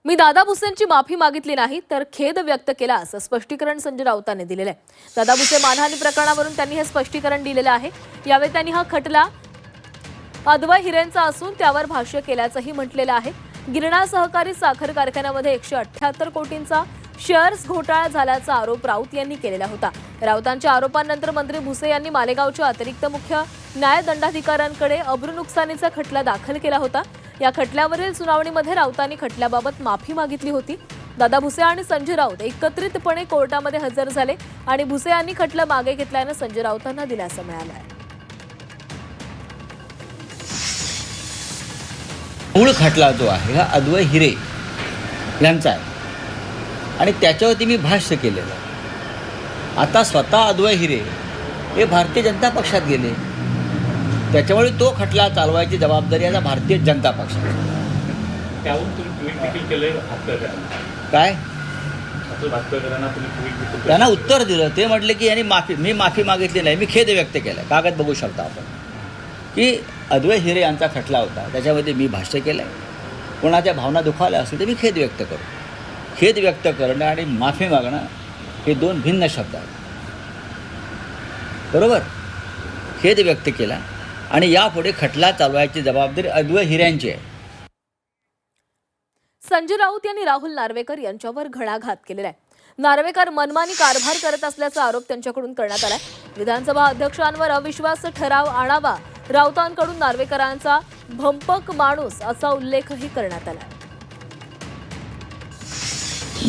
मी दादा भुसेंची माफी मागितली नाही तर खेद व्यक्त केला असं स्पष्टीकरण संजय राऊतांनी दिलेलं आहे। दादा भुसे मानहानी प्रकरणावरून त्यांनी हे स्पष्टीकरण दिलेलं आहे। यावेळी त्यांनी हा खटला अद्वै हिरेंचा असून त्यावर भाष्य केल्याचंही म्हटलेलं आहे। गिरणा सहकारी साखर कारखान्यामध्ये 178 कोटींचा शेअर्स घोटाळा झाल्याचा आरोप राऊत यांनी केलेला होता। राऊतांच्या आरोपांनंतर मंत्री भुसे यांनी मालेगावच्या अतिरिक्त मुख्य न्यायदंडाधिकाऱ्यांकडे अब्रू नुकसानीचा खटला दाखल केला होता। या खटल्यावरील सुनावणीमध्ये राऊतांनी खटल्याबाबत माफी मागितली होती। दादा भुसे आणि संजय राऊत एकत्रितपणे कोर्टामध्ये हजर झाले आणि भुसे यांनी खटला मागे घेतल्याने संजय राऊतांना दिलासा मिळाला आहे। मूळ खटला जो आहे हा अद्वै हिरे यांचा आहे आणि त्याच्यावरती मी भाष्य केलेलं आहे। आता स्वतः अद्वै हिरे हे भारतीय जनता पक्षात गेले, त्याच्यामुळे तो खटला चालवायची जबाबदारी आता भारतीय जनता पक्षाची। त्यावरून तुम्ही ट्विट देखील केले काय तुम्ही त्यांना उत्तर दिलं, ते म्हटले की यांनी मी माफी मागितली नाही, मी खेद व्यक्त केला। कागद बघू शकता आपण की अद्वै हिरे यांचा खटला होता, त्याच्यामध्ये मी भाष्य केलं आहे। कोणाच्या भावना दुखावल्या असतील तर मी खेद व्यक्त करू। खेद व्यक्त करणं आणि माफी मागणं हे दोन भिन्न शब्द आहेत, बरोबर? खेद व्यक्त केला आणि यापुढे खटला चालवायची जबाबदारी अद्वै हिऱ्यांची आहे। संजय राऊत यांनी राहुल नार्वेकर यांच्यावर घणाघात केलेला आहे। नार्वेकर मनमानी कारभार करत असल्याचा आरोप त्यांच्याकडून करण्यात आलाय। विधानसभा अध्यक्षांवर अविश्वास ठराव आणावा, राऊतांकडून नार्वेकरांचा भंपक माणूस असा उल्लेखही करण्यात आला।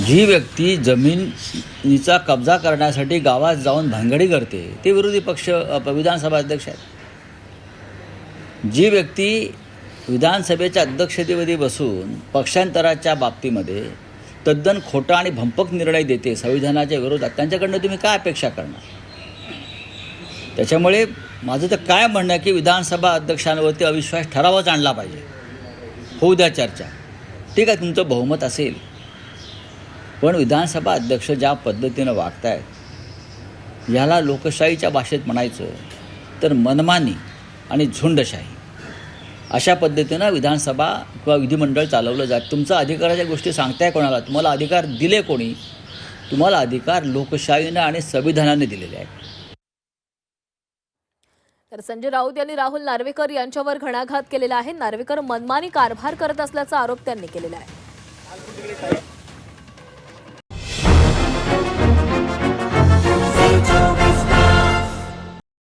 जी व्यक्ती जमिनीचा कब्जा करण्यासाठी गावात जाऊन भानगडी करते ते विरोधी पक्ष विधानसभा अध्यक्ष आहेत। जी व्यक्ती विधानसभेच्या अध्यक्षतेपदी बसून पक्षांतराच्या बाबतीमध्ये तद्दन खोटा आणि भंपक निर्णय देते संविधानाच्या विरोधात, त्यांच्याकडनं तुम्ही काय अपेक्षा करणार? त्याच्यामुळे माझं तर काय म्हणणं आहे की विधानसभा अध्यक्षांवरती अविश्वास ठरावच आणला पाहिजे। होऊ द्या चर्चा, ठीक आहे, तुमचं बहुमत असेल, पण विधानसभा अध्यक्ष ज्या पद्धतीनं वागत आहेत याला लोकशाहीच्या भाषेत म्हणायचं तर मनमानी आणि झुंडशाही अशा पद्धतीनं विधानसभा किंवा विधिमंडळ चालवलं जात। तुमचा अधिकाराच्या गोष्टी सांगताय कोणाला? तुम्हाला अधिकार दिले कोणी? तुम्हाला अधिकार लोकशाहीनं आणि संविधानाने दिलेले आहेत। तर संजय राऊत यांनी राहुल नार्वेकर यांच्यावर घणाघात केलेला आहे। नार्वेकर मनमानी कारभार करत असल्याचा आरोप त्यांनी केलेला आहे।